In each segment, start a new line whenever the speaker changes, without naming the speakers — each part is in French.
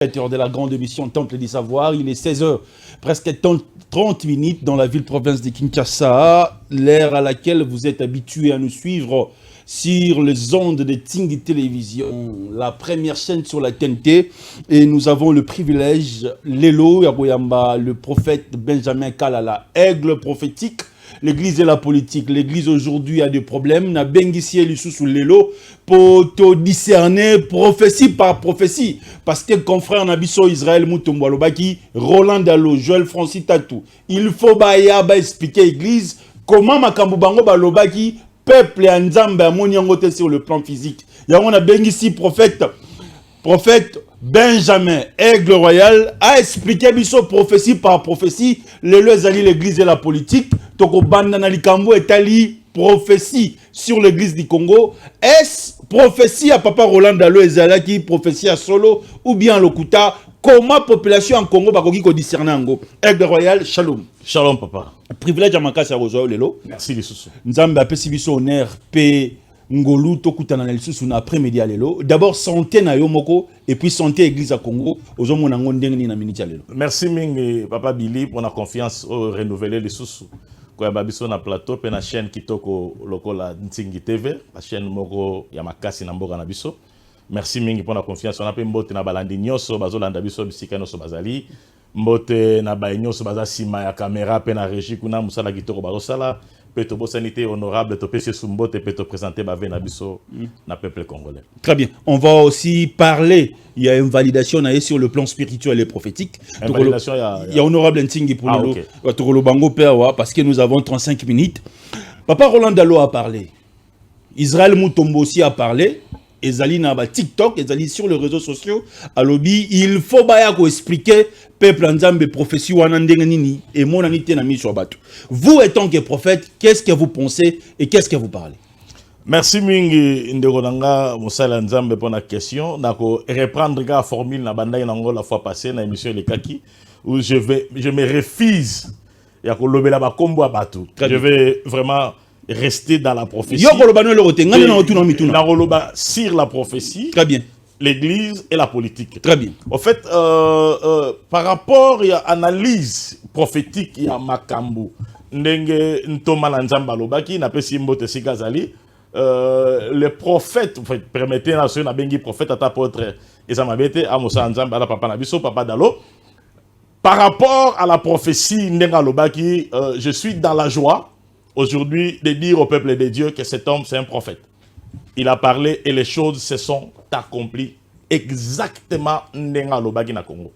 De la grande émission Temple du Savoir, il est 16h, presque 30 minutes dans la ville-province de Kinshasa, l'ère à laquelle vous êtes habitués à nous suivre sur les ondes de Ting Télévision, la première chaîne sur la TNT, et nous avons le privilège, Lelo Yaboyamba, le prophète Benjamin Kalala, aigle prophétique. L'église et la politique. L'église aujourd'hui a des problèmes. Na bengisie sous Lelo pour te discerner prophétie par prophétie. Parce que confrère Nabiso Israël Moutombo Alobaki, Roland Dalo, Joël Francis Tatou. Il faut expliquer l'église comment Makambu Bango Balobaki, peuple et Nzambe a monyangote sur le plan physique. Il y a un bengisie prophète Benjamin, aigle royal, a expliqué biso prophétie par prophétie, l'église et la politique, toko bandana likambo etali prophétie sur l'église du Congo. Est-ce prophétie à papa Roland Dalo ezalaki prophétie à solo ou bien lokuta? Comment population en Congo bakoki ko discerner ngo? Aigle royal, shalom.
Shalom papa.
Privilège à makasi rozo lelo.
Merci les sous.
Nzambe apesi biso honneur pe Ngolu tokutana na lisusu na après-midi lelo. D'abord santé na yo moko et puis santé église à Congo. Ozomona ngondengni na minute lelo.
Merci mingi papa Billy pour la confiance au renouveler les sous. Kwa babiso na plateau pe na chaîne kitoko lokola Ntingi TV, la chaîne moko ya makasi na mboka na biso. Merci mingi pour la confiance. On a pe mbote na balandi nyoso bazolanda biso bisika noso bazali. Mbote na ba nyoso baza sima ya caméra pe na régie kuna musala kitoko bazosala. Peto Bosanité honorable, Topé Sumbote, Peto présenter Bavenabiso, na peuple congolais. Très bien.
On va aussi parler. Il y a une validation sur le plan spirituel et prophétique.
Une validation,
il y a honorable Ntingi pour le Bango Père, parce que nous avons 35 minutes. Papa Roland Dalo a parlé. Israël Moutombo aussi a parlé. Ezali na ba TikTok, ezali sur les réseaux sociaux. À lobby, il faut expliquer peuple Nzambe prophétie wana ndenge nini et mon anité na mi sur bateau. Vous étant que prophète, qu'est-ce que vous pensez et qu'est-ce que vous parlez?
Merci mingi ndekolanga Moussala Nzambe pour la question. Nako reprendre la formule na banda yango la fois passée na émission Le Kaki où je me refuse ya ko lobela ba kombo bateau. Je vais vraiment rester dans la prophétie. Sur la prophétie.
Très bien.
L'église et la politique.
Très bien.
En fait, par rapport à l'analyse prophétique, il y a Makambu. Ndenge Ntoma Nzamba Lobaki, Napesi Mbote Sigazali. Les prophètes, permettez à ceux qui sont prophètes, à ta potre, et ça m'a bêté, à Moussa Nzamba, à Papa Nabiso, Papa Dalo. Par rapport à la prophétie, Ndenga Lobaki, je suis dans la joie aujourd'hui de dire au peuple de Dieu que cet homme c'est un prophète. Il a parlé et les choses se sont accomplies exactement Ndenga Lobaki na Congo.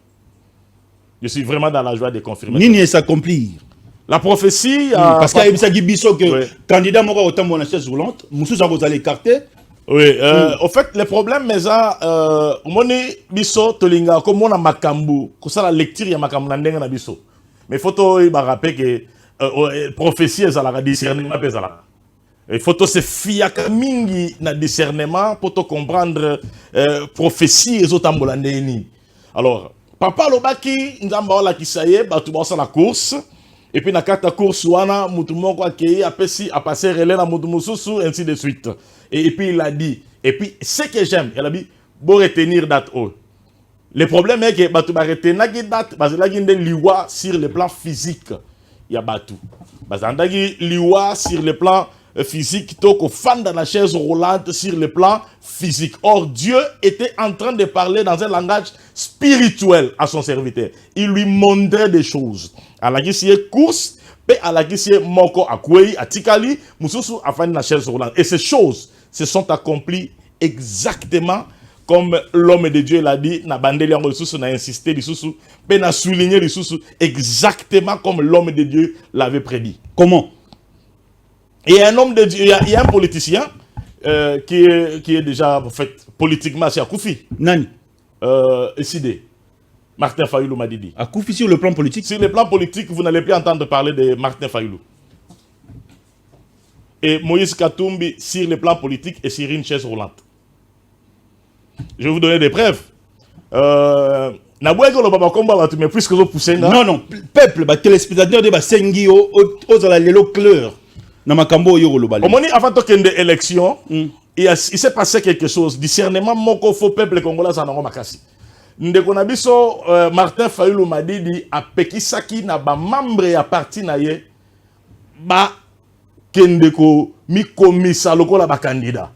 Je suis vraiment dans la joie de confirmer.
Nini s'accomplir.
La prophétie.
Parce qu'il y a Bisso que candidat Mora autant mon chaise roulante, Moussou ça vous allez écarter.
Oui, au fait, le problème, mais ça, moni Bisso tolinga comme on a Makambu, que ça la lecture ya Makambu na Ndenga na Bisso. Mais faut il rappeler que prophétie est à la discernement pesala. Il faut se fier à mingi na discernement pour te comprendre prophétie et autres ambolandeni. Alors papa lobaki nzamba wala kisaye ba tu bossa la course et puis na kata course wana mutu moko akei apesi a passer relais na mutu mususu ainsi de suite. Et puis il a dit et puis ce que j'aime, il a dit bon retenir date haut. Le problème est que ba tu ba retenir date parce que la ginde liwa sur le plan physique. Il y a Batou. Bazandagi liwa sur le plan physique, toko fan dans la chaise roulante sur le plan physique. Or, Dieu était en train de parler dans un langage spirituel à son serviteur. Il lui montrait des choses. À la guissier course, et à la guissier moko akwei, à tikali, mususu a fan dans la chaise roulante. Et ces choses se sont accomplies exactement comme l'homme de Dieu l'a dit, n'a bandé n'a insisté, n'a souligné exactement comme l'homme de Dieu l'avait prédit.
Comment?
Il y a un homme de Dieu, il y a un politicien qui est déjà en fait, politiquement c'est Akoufi.
Nani?
Décidé. Martin Fayoulou m'a dit.
Akoufi sur le plan politique?
Sur le plan politique, vous n'allez plus entendre parler de Martin Fayoulou. Et Moïse Katumbi sur le plan politique et sur une chaise roulante. Je vais vous donner des preuves. Plus que vous
non, peuple, téléspectateur de Basengi, aux allélo clair.
Avant de l'élection, il s'est passé quelque chose. Discernement, mon faux peuple congolais, ça n'a pas cassé. ndeko na biso Martin Fayulu Madidi apekisaki na ba membre ya parti na ye ba kendeko mi komisa lokola ba candidat.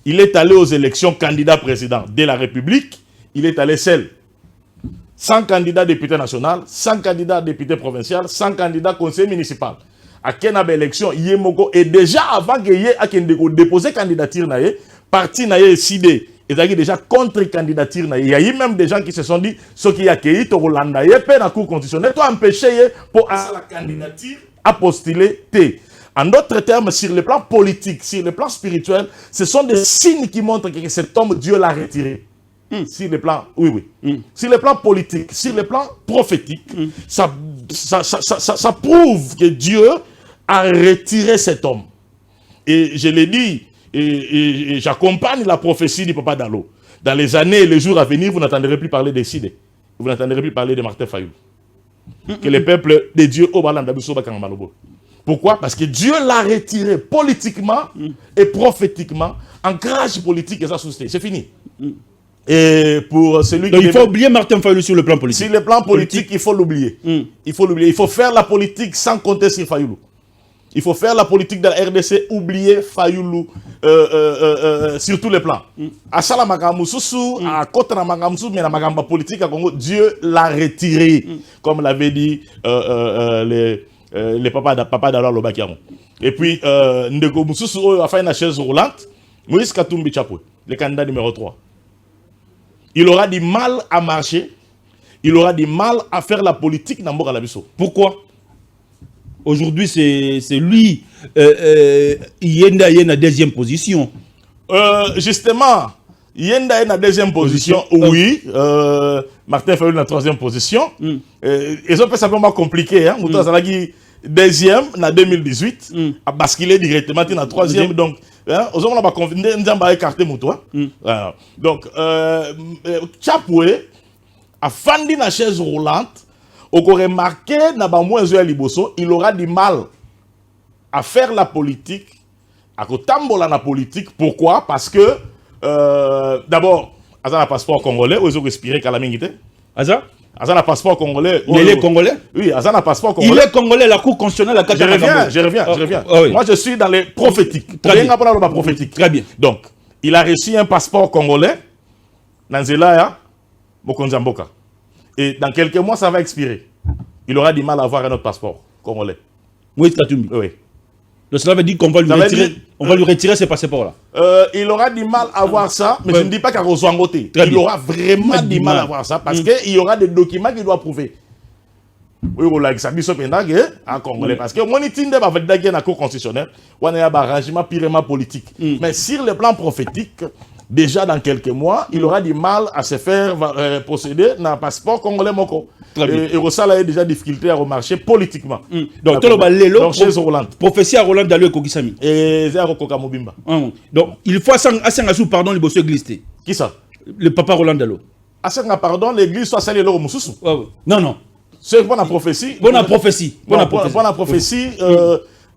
Il est allé aux élections candidat président de la République, il est allé seul. 100 candidats députés national, 100 candidats députés provincial, 100 candidats conseil municipal. À quelle élection Yemoko et déjà avant que Yé a déposé candidature na ye, parti na ye décidé et déjà contre candidature na ye. Il y a eu même des gens qui se sont dit ce qui a accueilli to Rolanda ye pe na cour constitutionnelle to empêcher ye pour à la candidature à postuler T. En d'autres termes, sur le plan politique, sur le plan spirituel, ce sont des signes qui montrent que cet homme, Dieu l'a retiré. Sur le plan, sur le plan politique, sur le plan prophétique, ça prouve que Dieu a retiré cet homme. Et je l'ai dit, et j'accompagne la prophétie du Papa Dalo. Dans les années et les jours à venir, vous n'entendrez plus parler des Sidé. Vous n'entendrez plus parler de Martin Fayulu. Que le peuple de Dieu au Balanda Bissouba Kangamalobo. Pourquoi? Parce que Dieu l'a retiré politiquement et prophétiquement. Ancrage politique et ça suscité. C'est fini. Et pour celui
donc il faut oublier Martin Fayulu sur le plan politique.
Sur le plan politique, il faut l'oublier. Il faut l'oublier. Il faut faire la politique sans compter sur Fayulu. Il faut faire la politique de la RDC, oublier Fayulu sur tous les plans. À Salamagamoussousou, à Kotanamagamousou, mais la magamba politique à Congo, Dieu l'a retiré. Comme l'avait dit les papas d'Allah Lobakiaron. Et puis, Ndeko Moussoussou a fait une chaise roulante. Moïse Katumbi Chapoué, le candidat numéro 3. Il aura du mal à marcher. Il aura du mal à faire la politique dans Mboka Labiso.
Pourquoi? Aujourd'hui, c'est lui. Yenda est en deuxième position.
Justement, Yenda est en deuxième position. Oui. Martin Fayulu en troisième position. Et ça peut simplement compliqué. Hein? Deuxième en 2018. A basculé directement en troisième. Donc, aujourd'hui, on a écarté Moutoua. Donc, Chapoué a fandi na chaise roulante. On a remarqué il aura du mal à faire la politique, à tambola la politique. Pourquoi? Parce que, d'abord, il a un passeport congolais, ils ont respiré Kalamingité.
Aza?
Il a un passeport congolais.
Il est congolais?
Oui, il a un passeport congolais.
Il est congolais, la Cour constitutionnelle à
Je reviens.
Oui.
Moi, je suis dans les prophétiques.
Très bien.
Prophétique.
Très bien.
Donc, il a reçu un passeport congolais, Nanzelaya, Mokonzamboka. Et dans quelques mois, ça va expirer. Il aura du mal à avoir un autre passeport congolais.
Moïse Katumbi.
Oui.
Donc cela veut dire qu'on va lui retirer, on va lui retirer ces passeports-là.
Il aura du mal à avoir ça, mais je ne dis pas qu'à Roswangoté. Il aura vraiment du mal à avoir ça parce qu'il y aura des documents qu'il doit prouver. Oui, on l'a dit, ça en congolais. Parce que moi, je va valider dans la Cour constitutionnelle, on a un arrangement purement politique. Mais sur le plan prophétique, déjà dans quelques mois, il aura du mal à se faire procéder dans un passeport congolais moko. Et ça a déjà difficulté à remarcher politiquement.
Donc,
chez Roland.
Prophétie à Roland Dalo Kokisami.
Et Zéro Koka Mobimba.
Donc, il faut Assangasou, pardon, le bosseux glissé.
Qui ça?
Le papa Roland Dalo.
Assanga, pardon, l'église soit celle de l'Oro Moussoussou.
Non, non.
C'est bonne prophétie.
Bonne prophétie.
Bonne prophétie.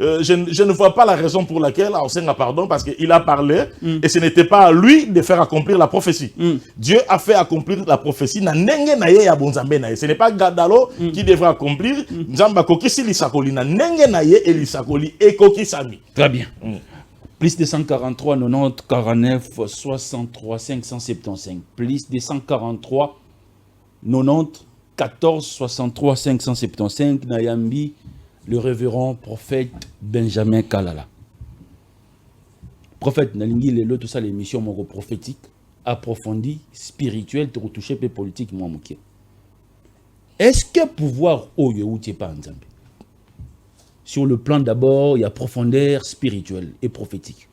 Je ne vois pas la raison pour laquelle Asanga, pardon, parce qu'il a parlé et ce n'était pas à lui de faire accomplir la prophétie. Dieu a fait accomplir la prophétie. Ce n'est pas Gadalo qui devrait accomplir. Nzamba kokisi lisakoli na nenge na ye et lisakoli et kokisami.
Très bien. Plus de 143, 90, 49, 63, 575. Plus de 143, 90, 14, 63, 575. Nayambi, le révérend prophète Benjamin Kalala. Prophète Nalingi, tout ça, l'émission prophétique, approfondie, spirituelle, te retoucher peu politique, moi, mouké. Est-ce que pouvoir, oh, il n'y a pas en Zambie? Sur le plan d'abord, il y a profondeur spirituelle et prophétique.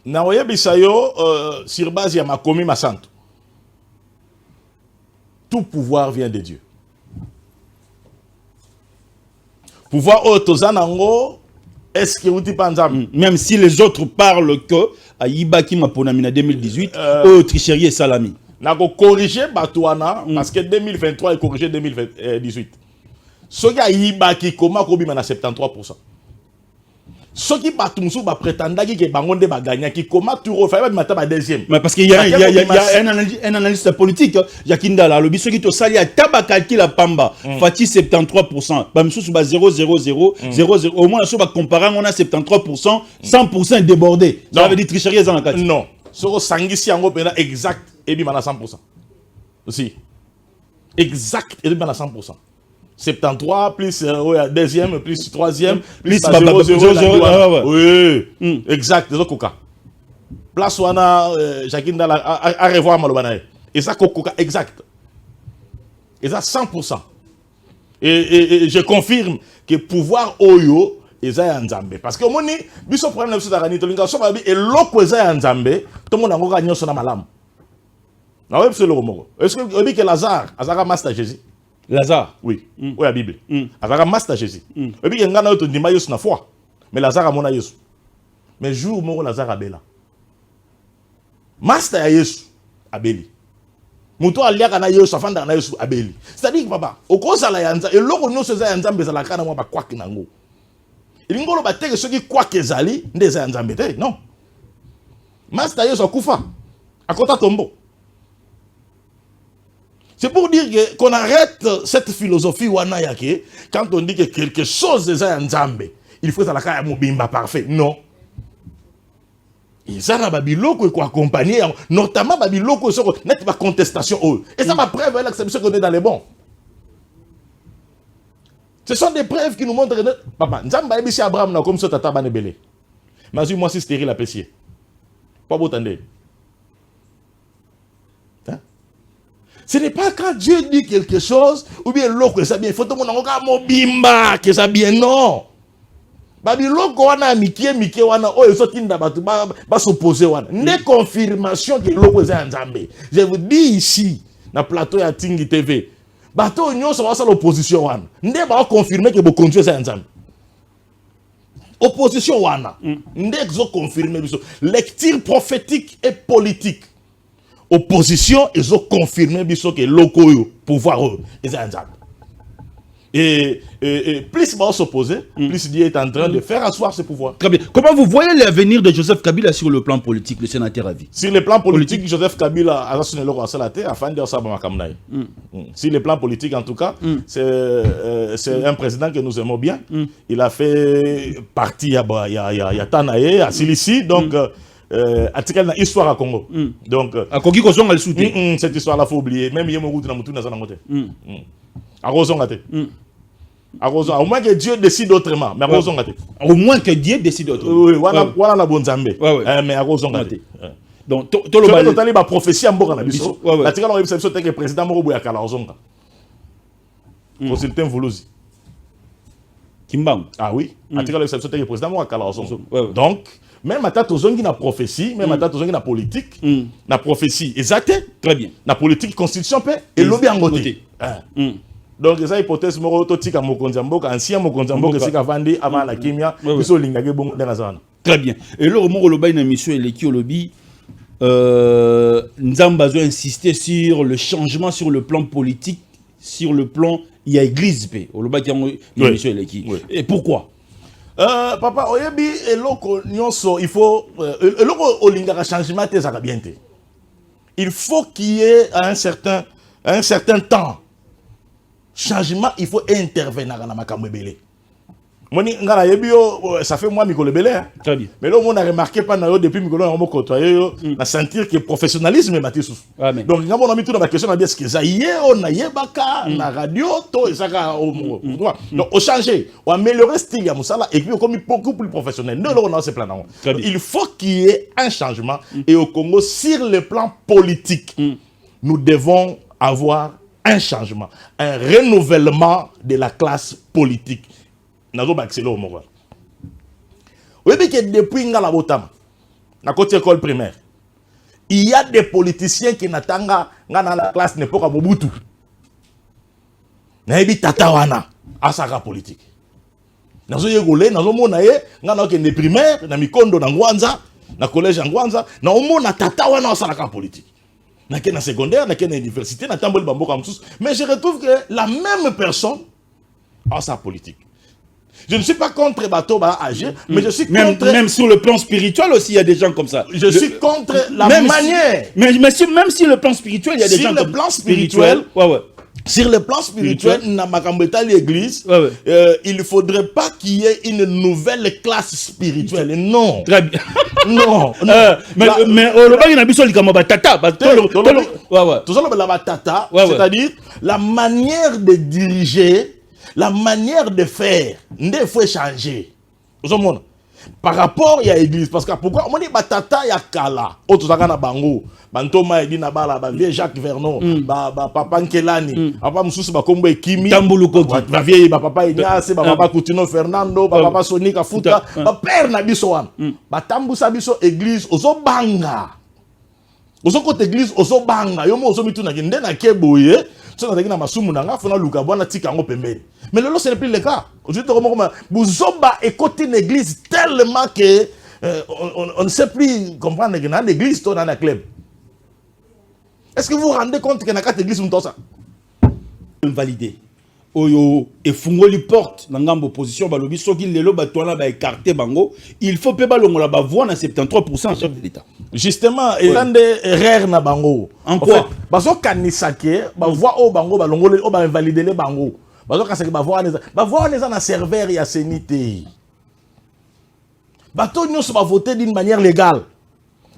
Naoye Bisayo, sur base, il y a ma commis ma santo. Tout pouvoir vient de Dieu. Pouvoir autozanango, est-ce que vous dites pas
même si les autres parlent que à Yibaki Maponamina 2018, tricherie et salami.
N'a corrigé Batouana parce que 2023 est corrigé 2018. Ce gars Yibaki comment Kobima na 73%. ceux qui prétendent que Bangonde va gagner, qui comment tu refais ma deuxième.
Mais parce qu'il y a un analyste politique, Yakinda là, le biso qui te sali à tabakaki la pamba, Fati 73%, Bamsou sur 0,0000, au moins on va comparer, on a 73%, 100% débordé. Ça veut dire tricherie dans la carte.
Non, ce que Sangisi en gros exact et bien à 100%. Aussi. Exact et bien à 100%. 73 plus deuxième plus troisième plus 0,00. Oui, exact. C'est ça. Place où on a Jacqueline à revoir Malobanae. Et ça, Coca exact. Et ça, 100%. Et je confirme que pouvoir Oyo est un Nzambe. Parce que mon biso problème de la Nitolinga, et l'autre est un Nzambe, tout le monde a gagné son malam. Est-ce que vous dites que Lazare a master Jésus?
Lazare?
Oui. Oui, la Bible. Azara master Jésus. Et puis, il y a un autre qui dit na foi. Mais Lazare a mon Jésus. Mais jour où Lazare a bela. Master Jésus a beli. Mouto alia kana Jésus afanda na Jésus a beli. C'est-à-dire que papa, au cause de la yanza, et l'autre nous se zay nzambe za la kana moi ba kwa kinango. Il ngolo ba teke ceux qui kwa kezali ndeza nzambe te. Non. Master Jésus akufa. Akota tombo. C'est pour dire qu'on arrête cette philosophie wanayake quand on dit que quelque chose est un Nzambe. Il faut que ça mobimba parfait. Non. Et ça, la Babiloko est accompagné, notamment Babiloko, n'est pas contestation. Et ça, ma preuve, c'est qu'on est dans les bons. Ce sont des preuves qui nous montrent que papa, Nzamba est Abraham, comme ça, Tata Banebele. Mais moi, c'est stérile à apprécier. Pas beau tendre. Ce n'est pas quand Dieu dit quelque chose, ou bien l'autre que ça bien, il faut tout le monde mobimba, que ça bien, non. Babylone, wana amitié, wana, oh, ils sont s'opposer, wana. N'est confirmation que l'autre est un Nzambe. Je vous dis ici, dans le plateau de Tingi TV, bateau union, ça va être l'opposition, wana. N'est pas confirmé que vous continuez un Nzambe. Opposition, wana. N'est pas confirmé. Lecture prophétique et politique. Opposition, ils ont confirmé que locaux pouvoir ils ont et plus ils vont s'opposer, plus Dieu est en train de faire asseoir ce pouvoir.
Très bien. Comment vous voyez l'avenir de Joseph Kabila sur le plan politique, le sénateur à vie?
Sur le plan politique, Joseph Kabila a assuné le roi Salate afin de ça Bamakamnaï. Sur le plan politique, en tout cas, c'est un président que nous aimons bien. Il a fait partie à Tanae, à Silici, donc. Article dans l'histoire à Congo. Donc,
à Kogi Kozong a le soutien.
Cette histoire-là, il faut oublier. Même il y a beaucoup de gens qui sont dans côté. À Rozon, au moins que Dieu décide autrement. Mais à Rozon,
au moins que Dieu décide autrement.
Oui, voilà la bonne Zambé. Mais à Rozon, donc, tout le monde a prophétie en Boka Nabiso. L'article dans l'histoire, c'est que le président Moro Bouyaka la Rozon. Consultant Volosi.
Kimbang.
Ah oui. L'article dans l'histoire, c'est que le président Moro Bouyaka la Rozon. Donc, même à Tatozongi na prophétie, même à Tatozongi na politique, na prophétie exacte,
très bien.
Na politique constitution paix et lobby en côté. Donc ça hypothèse moro totika mokonzamboka ancien mokonzamboka c'est qu'avandi avant la kimia biso lingage bon dans la zone.
Très bien. Et le moro loba na mission eleki lobby Nzamba doit insister sur le changement sur le plan politique, sur le plan il y a église paix. Loba qui a mission eleki. Et pourquoi?
Papa, oyebi eloko nyonso il faut eloko olingaka changement te zaka bien te. Il faut qu'il y ait un certain temps changement, il faut intervenir dans makambo ebele. Moni ngala yebi yo ça fait moi mikolo ebele.
Très bien.
Mais là on a remarqué pendant yo depuis mikolo on côtoyer yo na sentir que professionnalisme matisu. Donc ngamo na mitu na question na bien ce que ça yé on na yebaka na radio to ezaka donc au changer, au améliorer style ya musala et puis comme beaucoup plus professionnel. Non on a ce plan là. Il faut qu'il y ait un changement et au Congo sur le plan politique. Nous devons avoir un changement, un renouvellement de la classe politique. Nazo accéléré au Moro. Oui, mais que depuis la Botama, na côté école primaire, il y a des politiciens qui n'attendent dans la classe n'est pas Mobutu. Naebi tatawana asaka politique. Nazo yegole, nazo monaye, ngana ke ne primaire, na mikondo na Ngwanza, na collège en Ngwanza, na omona tatawana asaka politique. Na ke na secondaire, na ke na université, na tamboli bamboka msusu, mais je retrouve que la même personne a sa politique. Je ne suis pas contre bateau âgé, mais je suis
même,
contre...
Même sur le plan spirituel aussi, il y a des gens comme ça.
Je suis contre la
même
manière.
Même sur le plan spirituel, il y a des gens comme ça.
Sur le plan spirituel, dans l'église, il ne faudrait pas qu'il y ait une nouvelle classe spirituelle. Non.
Très bien.
Non.
Mais
c'est-à-dire la manière de diriger, la manière de faire, il faut changer. Par rapport à l'église, parce que pourquoi on dit batata ya kala, autres na bango, bantoma edi na bala ba vieux Jacques Vernon, papa Nkelani, papa mususu ba kombo ekimi,
tambuluko
ba vieux papa Ignace, papa Coutinho Fernando, papa Sonic Afuta, ba père na biso wan, ba tambusa biso église ozo banga. Ozo côté église ozo banga, yo mo ozo mitu na ngende na keboye. Mais ce n'est plus le cas. Buzoba écoute une église tellement que on ne sait plus comprendre que dans l'église, dans la club. Est-ce que vous vous rendez compte que dans quatre églises, on ça
invalidé. Oyo et fungoli porte dans ngambo position balobi soki lelo batwana ba écarter bango, il faut pe balongola ba voix na 73% chef de l'État.
Justement, et dans des erreurs na bango.
En quoi?
Bazo kanisake, ba voix au bango balongole o ba invalider les bango. Bazo kaseke ba voix les na serveur ya senité. Bato nyos ba voter d'une manière légale.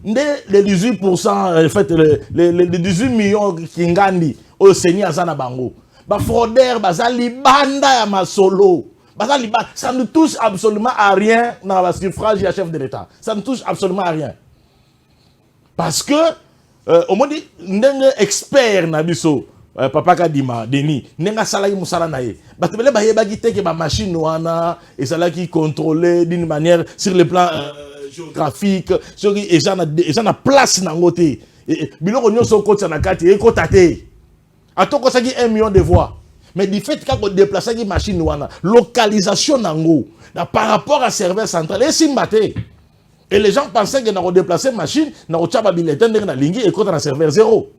Les 18% en fait les 18 millions kingandi au Seigneur azana bango. Ba fraudeur, bazali banda ya masolo. Bazali banda, ça ne touche absolument à rien dans la suffrage du chef de l'État. Ça ne touche absolument à rien. Parce que, au moins dit, n'engue expert na biso, papa Kadima, Denis, n'engue salaki musala na ye. Batebele ba yeba gite ke ba machine wana, et ça là qui contrôlé d'une manière sur le plan géographique, sur et ça na place na ngote. Biloko nyonso koti na kati e kotate. Attends, ça 1 million de voix. Mais du fait qu'on déplace une machine, localisation par rapport à serveur central, et les gens pensaient qu'on a déplacé une machine, on a bulletin de lingi et qu'on a un serveur zéro.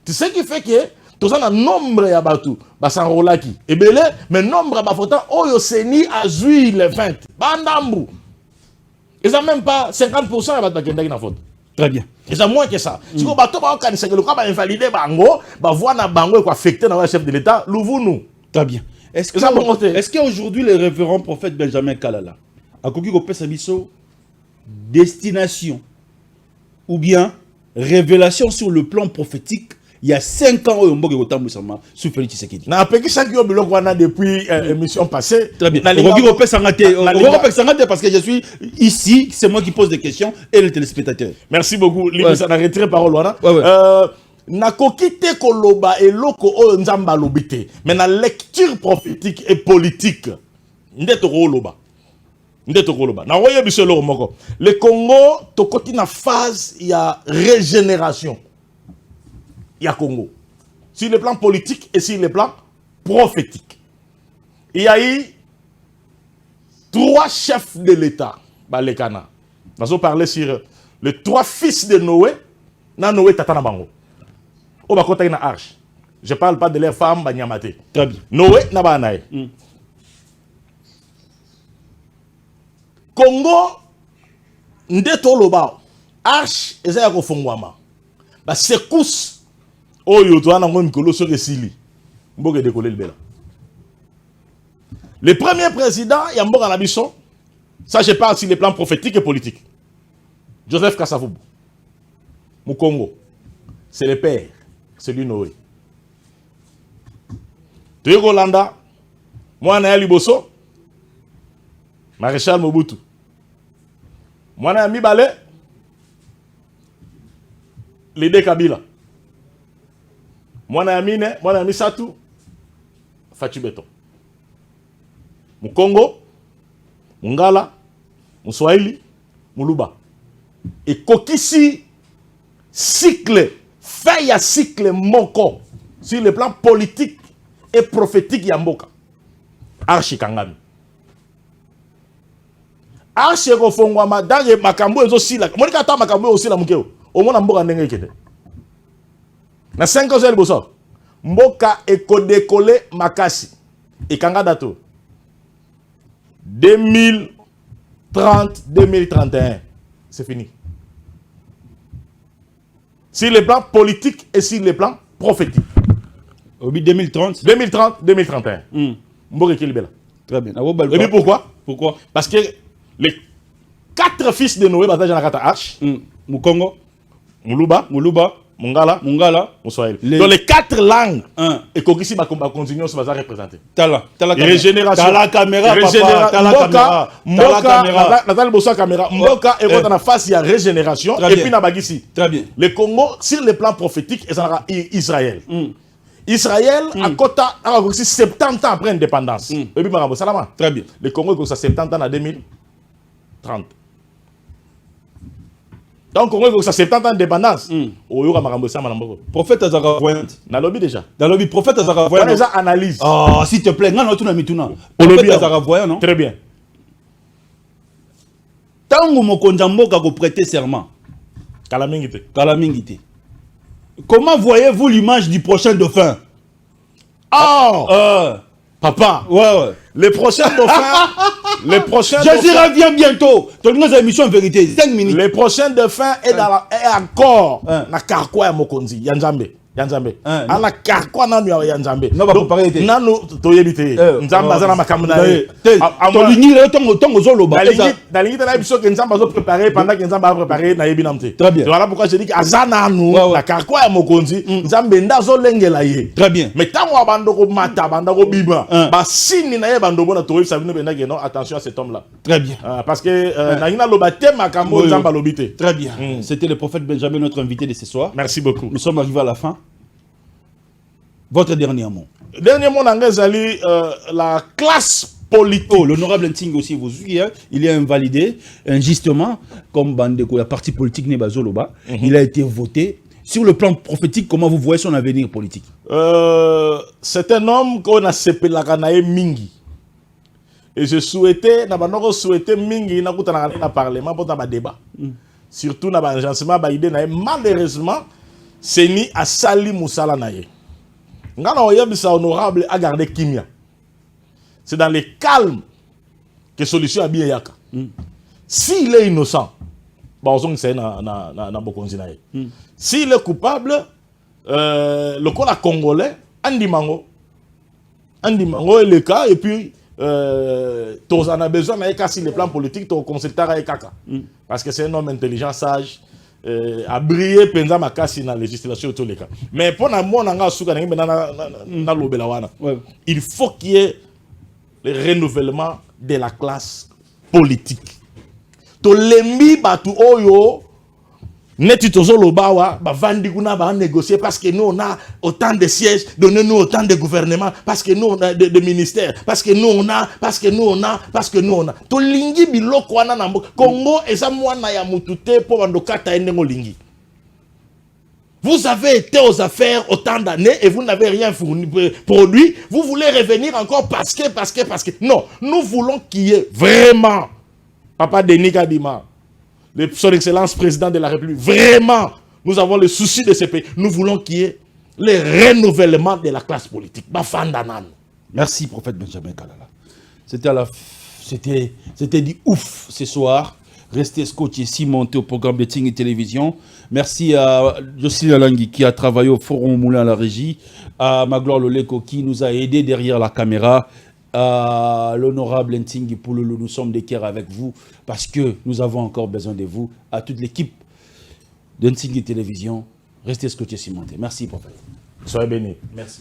Tu sais qui fait que tout ça, un nombre de bateaux, s'enrôler qui. Et bien, mais nombre de photos, oh, seni à juillet le 20. Bandambu. Ils n'ont même pas 50% de bateaux qui ont photo.
Très bien.
Et ça moins que ça. Si vous bateau ba kanisa que le cas ba invalider bango, ba voir na bango ko affecter dans le chef de l'État, nous.
Très bien. Est-ce qu'aujourd'hui le révérend prophète Benjamin Kalala a koki ko pesa biso destination ou bien révélation sur le plan prophétique il y a 5 ans au Mboge Otambusama sous Félix Tshisekedi.
Na peki ça qui au biloko wana depuis émission passée.
Très bien. Parce que je suis ici, c'est moi qui pose des questions et le téléspectateur.
Merci beaucoup. Ça n'a retiré parole wana. Na kokite koloba eloko o nzamba lobite. Mais na lecture prophétique et politique. Ndeto koloba. Na voye biso lo moko. Le Congo tokoti na phase ya régénération. Il y a Congo. Sur le plan politique et sur le plan prophétique. Il y a eu 3 chefs de l'État. Balekana. Nous allons parler sur les 3 fils de Noé. Noé Tatana Bango. Au Bakota na arche. Je ne parle pas de leurs femmes, Banyamate.
Très bien.
Noé Nabanae. Congo, Ndeto Loba. Arche, Ezaya Kofongwama. Secousse. Oh, yo, toi, le premier président, Yambo Anabisson, ça je parle sur les plans prophétiques et politiques. Joseph Kasavubu, Mukongo, c'est le père, c'est lui Noé. Tuyoko Landa, Mwana Liboso, Maréchal Mobutu, Mwana Mibale, Lede Kabila. Mwana Amine, Mwana Misatu, Fachi Beton. Mukongo, Mungala, Muswahili, Muluba. Et Kokisi, cycle, fait un cycle moko, sur le plan politique et prophétique Yamboka. Archi Kangami. Archi Kofongwama, dans les Makambo et aussi la. Monika ta Makambo aussi la Mukeo. Au moins, Mboka Nenge Kede. Na 5 ans de bosso mboka ekodekole makasi ekanga dato 2030, 2031. C'est fini. Sur les plans politiques et sur les plans prophétiques.
Au 2030.
2030, 2031. Mbore Kilibela.
Très bien.
Et puis pourquoi?
Pourquoi?
Parce que les 4 fils de Noé battent dans la carte H.
Mukongo,
Muluba, Mungala, Moussouaïl. Dans les 4 langues, et Kokisi va continuer à se représenter.
Tala
régénération.
Tala caméra, papa. Tala caméra.
Nathalie Bossa caméra. Mboka est dans la phase, il y a régénération. Et puis Nabagisi.
Très bien.
Le Congo, sur le plan prophétique, et ça sera Israël. Israël, à côté, 70 ans après l'indépendance. Et puis Marabo Salama.
Très bien.
Le Congo, il y a 70 ans en 2030. Donc, on a 70 ans d'indépendance.
Prophète Azara voyant.
Dans le lobby déjà.
Dans le lobby, prophète Azara voyant.
On a déjà analyse.
Ah, s'il te plaît, non, tu n'as mis tout.
Prophète
Azara voyant, non?
Très bien.
Tango Mokonjambo a prêté serment. Kalamingite. Comment voyez-vous l'image du prochain dauphin?
Papa.
Ouais.
Les prochains dauphins. Les prochains
Jésus revient bientôt. Ton nos émissions en vérité, 5 minutes.
Les prochains dauphins est encore na karkwa ya Mokonzi, Yanzambe. Ala karkwa na nu ya Nzambe.
Non, va préparer.
Nanu toyebite. Nzamba za na makamuna.
Tolingi le tongo zoloba.
Dalingi na biso que Nzamba zo préparer pendant que Nzamba a préparé na yebi namte.
Très bien.
Voilà pourquoi je dis que azana nu na karkwa ya Mokonzi, Nzambe ndazo lengela ye.
Très bien.
Mais tango abando ko mata, abando ko biba. Ba sini na ye bando bona toyebi sabino benda que non, attention à cet homme là.
Très bien.
Parce que na ina lobate makambo Nzamba lobite.
Très bien. C'était le prophète Benjamin, notre invité de ce soir.
Merci beaucoup.
Nous sommes arrivés à la fin. Votre dernier mot.
Dernier mot, la classe politique.
Oh, l'honorable Nting aussi, vous suivez, hein? Il est invalidé injustement, comme Bandeko, la partie politique Nebazoloba. Il a été voté. Sur le plan prophétique, comment vous voyez son avenir politique?
C'est un homme qu'on a séparé la Mingi. Et je souhaitais, Mingi, na parlement pour un débat. Surtout dans l'agencement, malheureusement, c'est ni à Sali Moussala Naye. Honorable à garder Kimia. C'est dans le calme que solution a bien yaka. S'il est innocent, s'il est coupable, le cas congolais, Andi Mango est le cas, et puis on a besoin de sur le plan politique, de consulter avec Kaka. Parce que c'est un homme intelligent, sage. A brillé pendant ma casse dans la législation de tous les cas. Mais pour il faut qu'il y ait le renouvellement de la classe politique. To lembi batu oyo neti tozolo bawa ba vandi kuna ba négocier parce que nous on a autant de sièges, donnez-nous autant de gouvernements parce que nous on a de ministères, parce que nous on a to lingi biloko wana na Congo eza mwana ya mutute po bandokata endengo lingi. Vous avez été aux affaires autant d'années et vous n'avez rien produit. Vous voulez revenir encore parce que. Non, nous voulons qu'il y ait vraiment, Papa Denis Kadima, son Excellence Président de la République, vraiment, nous avons le souci de ce pays. Nous voulons qu'il y ait le renouvellement de la classe politique.
Merci, prophète Benjamin Kalala. C'était du ouf ce soir. Restez scotché ici, monté au programme de Ting et Télévision. Merci à Jocelyne Alangui qui a travaillé au Forum Moulin à la régie, à Magloire Loleko qui nous a aidé derrière la caméra, à l'honorable Ntingi Pouloulou, nous sommes de cœur avec vous parce que nous avons encore besoin de vous, à toute l'équipe de Ntingi Télévision. Restez scotché ici, monté. Merci, prophète.
Soyez bénis. Merci.